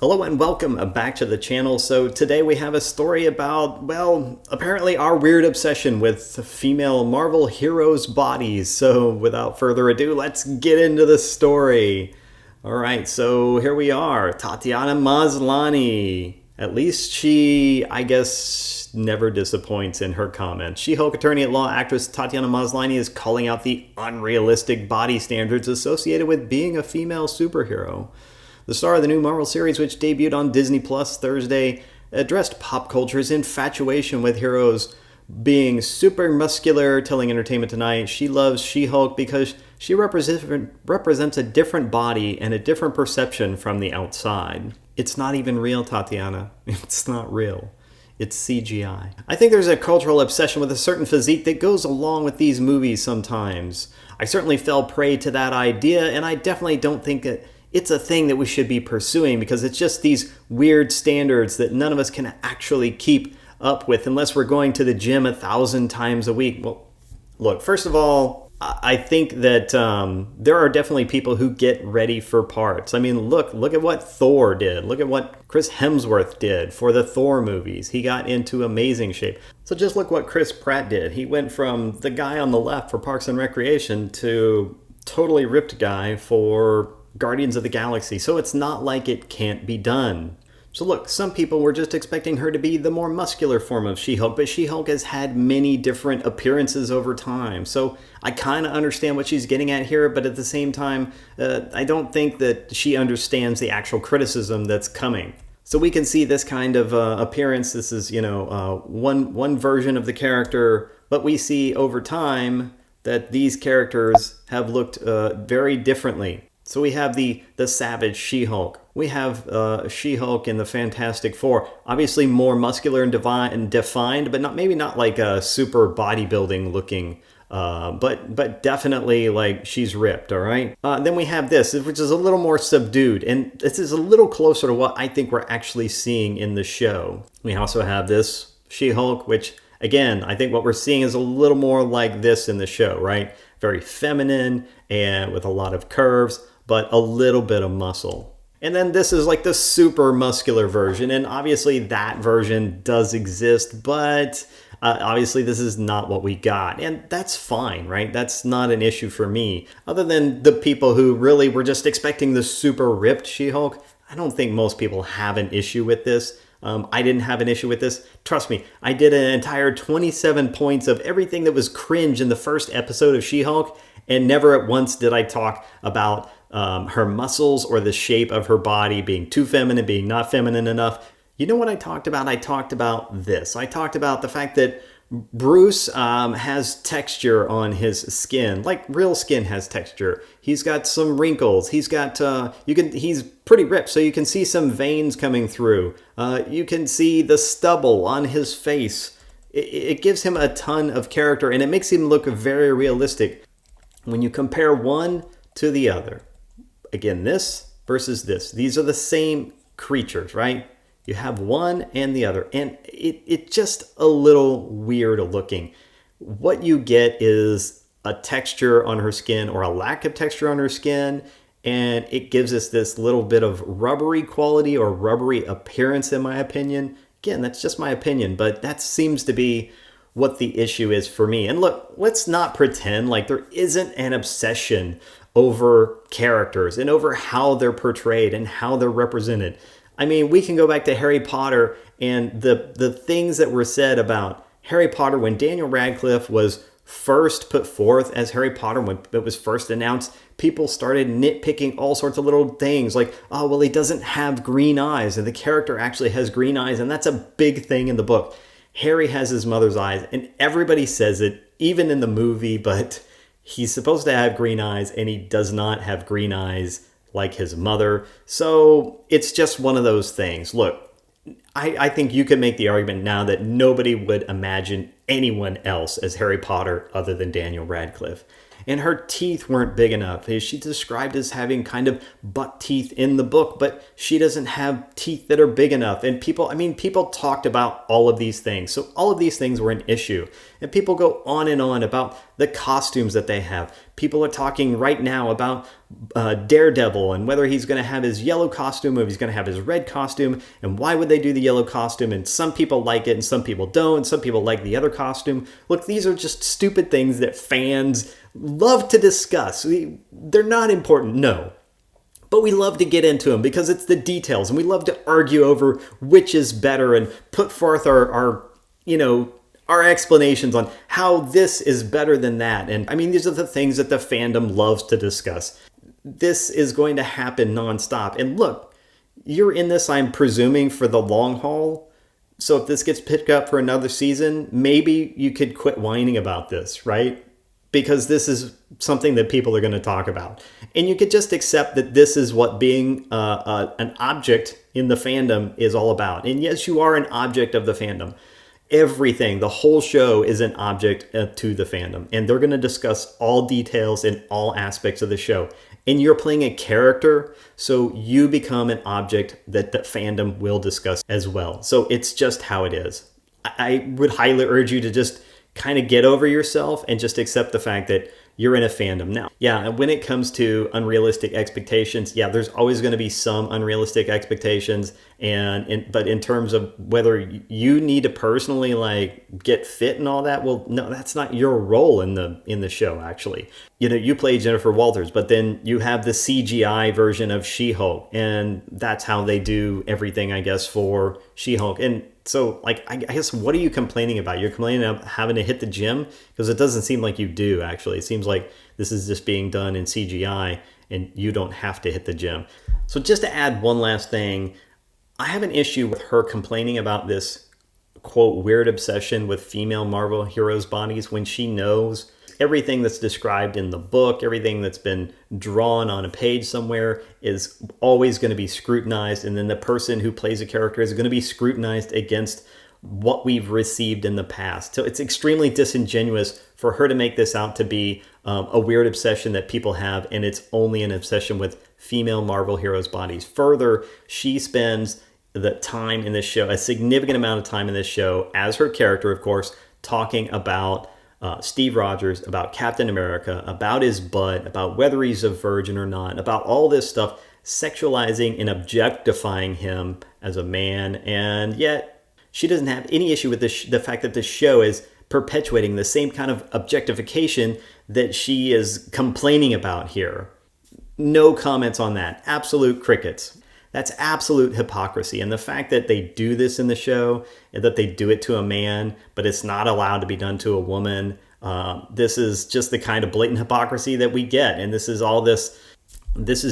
Hello and welcome back to the channel. So today we have a story about, well, apparently our weird obsession with female Marvel heroes' bodies. So without further ado, let's get into the story. All right, so here we are, Tatiana Maslany. At least she, I guess, never disappoints in her comments. SheHulk attorney-at-law actress Tatiana Maslany is calling out the unrealistic body standards associated with being a female superhero. The star of the new Marvel series, which debuted on Disney Plus Thursday, addressed pop culture's infatuation with heroes being super muscular, telling Entertainment Tonight she loves She-Hulk because she represents a different body and a different perception from the outside. It's not even real, Tatiana. It's not real. It's CGI. I think there's a cultural obsession with a certain physique that goes along with these movies sometimes. I certainly fell prey to that idea, and I definitely don't think that it's a thing that we should be pursuing because it's just these weird standards that none of us can actually keep up with unless we're going to the gym 1,000 times a week. Well, look, first of all, I think that there are definitely people who get ready for parts. I mean, look at what Thor did. Look at what Chris Hemsworth did for the Thor movies. He got into amazing shape. So just look what Chris Pratt did. He went from the guy on the left for Parks and Recreation to totally ripped guy for Guardians of the Galaxy. So it's not like it can't be done. So look, some people were just expecting her to be the more muscular form of She-Hulk, but She-Hulk has had many different appearances over time. So I kind of understand what she's getting at here, but at the same time, I don't think that she understands the actual criticism that's coming. So we can see this kind of appearance. This is, one version of the character, but we see over time that these characters have looked very differently. So we have the savage She-Hulk. We have She-Hulk in the Fantastic Four. Obviously more muscular and defined, but maybe not like a super bodybuilding looking, but definitely like she's ripped, all right? Then we have this, which is a little more subdued, and this is a little closer to what I think we're actually seeing in the show. We also have this She-Hulk, which, again, I think what we're seeing is a little more like this in the show, right? Very feminine and with a lot of curves, but a little bit of muscle. And then this is like the super muscular version, and obviously that version does exist, but obviously this is not what we got, and that's fine, right? That's not an issue for me. Other than the people who really were just expecting the super ripped She-Hulk, I don't think most people have an issue with this. I didn't have an issue with this. Trust me, I did an entire 27 points of everything that was cringe in the first episode of She-Hulk, and never at once did I talk about her muscles or the shape of her body being too feminine, being not feminine enough. You know what I talked about? I talked about this. I talked about the fact that Bruce has texture on his skin, like real skin has texture. He's got some wrinkles. He's got he's pretty ripped, so you can see some veins coming through. You can see the stubble on his face. It gives him a ton of character, and it makes him look very realistic when you compare one to the other. Again, this versus this. These are the same creatures, right? You have one and the other, and it's just a little weird looking. What you get is a texture on her skin or a lack of texture on her skin, and it gives us this little bit of rubbery quality or rubbery appearance, in my opinion. Again, that's just my opinion, but that seems to be what the issue is for me. And look, let's not pretend like there isn't an obsession over characters and over how they're portrayed and how they're represented. I mean, we can go back to Harry Potter and the things that were said about Harry Potter when Daniel Radcliffe was first put forth as Harry Potter, when it was first announced. People started nitpicking all sorts of little things like, oh, well, he doesn't have green eyes, and the character actually has green eyes, and that's a big thing in the book. Harry has his mother's eyes, and everybody says it, even in the movie, but he's supposed to have green eyes, and he does not have green eyes like his mother. So it's just one of those things. Look, I think you could make the argument now that nobody would imagine anyone else as Harry Potter other than Daniel Radcliffe. and her teeth weren't big enough. She's described as having kind of buck teeth in the book, but she doesn't have teeth that are big enough. And people talked about all of these things. So all of these things were an issue. And people go on and on about the costumes that they have. People are talking right now about Daredevil and whether he's going to have his yellow costume or if he's going to have his red costume, and why would they do the yellow costume, and some people like it and some people don't, and some people like the other costume. Look, these are just stupid things that fans love to discuss. They're not important, no. But we love to get into them because it's the details, and we love to argue over which is better and put forth our explanations on how this is better than that. And I mean, these are the things that the fandom loves to discuss. This is going to happen nonstop. And look, you're in this, I'm presuming, for the long haul. So if this gets picked up for another season, maybe you could quit whining about this, right? Because this is something that people are going to talk about. And you could just accept that this is what being an object in the fandom is all about. And yes, you are an object of the fandom. Everything, the whole show is an object to the fandom. And they're going to discuss all details in all aspects of the show. And you're playing a character, so you become an object that the fandom will discuss as well. So it's just how it is. I would highly urge you to just kind of get over yourself and just accept the fact that you're in a fandom. Now, yeah, when it comes to unrealistic expectations, yeah, there's always going to be some unrealistic expectations. But in terms of whether you need to personally get fit and all that, well, no, that's not your role in the show, actually. You play Jennifer Walters, but then you have the CGI version of She-Hulk, and that's how they do everything, I guess, for She-Hulk. And so, I guess, what are you complaining about? You're complaining about having to hit the gym? Because it doesn't seem like you do, actually. It seems like this is just being done in CGI, and you don't have to hit the gym. So just to add one last thing, I have an issue with her complaining about this, quote, weird obsession with female Marvel heroes' bodies when she knows everything that's described in the book, everything that's been drawn on a page somewhere is always going to be scrutinized. And then the person who plays a character is going to be scrutinized against what we've received in the past. So it's extremely disingenuous for her to make this out to be a weird obsession that people have, and it's only an obsession with female Marvel heroes' bodies. Further, she spends the time in this show, a significant amount of time in this show, as her character, of course, talking about Steve Rogers, about Captain America, about his butt, about whether he's a virgin or not, about all this stuff, sexualizing and objectifying him as a man. And yet she doesn't have any issue with the fact that the show is perpetuating the same kind of objectification that she is complaining about here. No comments on that. Absolute crickets. That's absolute hypocrisy. And the fact that they do this in the show, and that they do it to a man, but it's not allowed to be done to a woman, this is just the kind of blatant hypocrisy that we get. And this is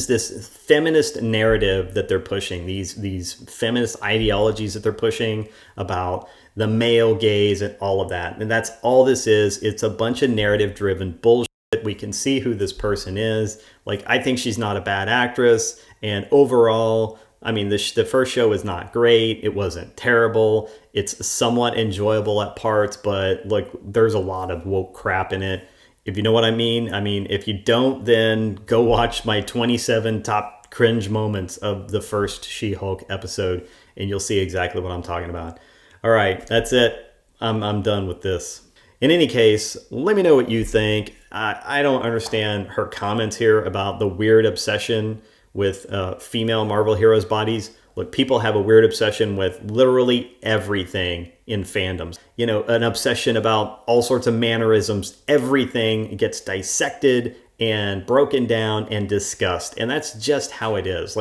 this feminist narrative that they're pushing, these feminist ideologies that they're pushing about the male gaze and all of that. And that's all this is. It's a bunch of narrative-driven bullshit. We can see who this person is. I think she's not a bad actress. And overall, I mean, the first show was not great. It wasn't terrible. It's somewhat enjoyable at parts, but there's a lot of woke crap in it. If you know what I mean. I mean, if you don't, then go watch my 27 top cringe moments of the first She-Hulk episode, and you'll see exactly what I'm talking about. All right, that's it. I'm done with this. In any case, let me know what you think. I don't understand her comments here about the weird obsession with female Marvel heroes' bodies. Look, people have a weird obsession with literally everything in fandoms. An obsession about all sorts of mannerisms. Everything gets dissected and broken down and discussed. And that's just how it is.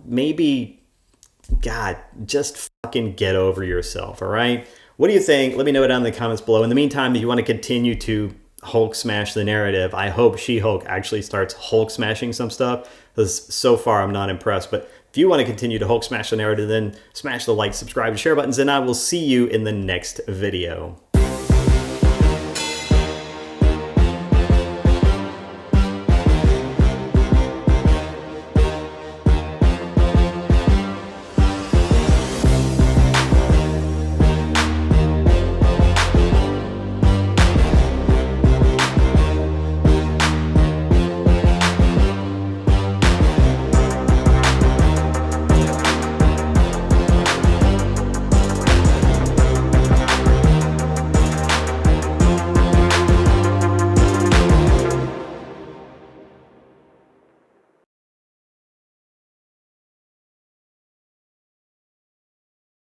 Maybe, God, just fucking get over yourself, all right? What do you think? Let me know down in the comments below. In the meantime, if you want to continue to Hulk smash the narrative, I hope She-Hulk actually starts Hulk smashing some stuff, because so far I'm not impressed. But if you want to continue to Hulk smash the narrative, then smash the like, subscribe, and share buttons, and I will see you in the next video.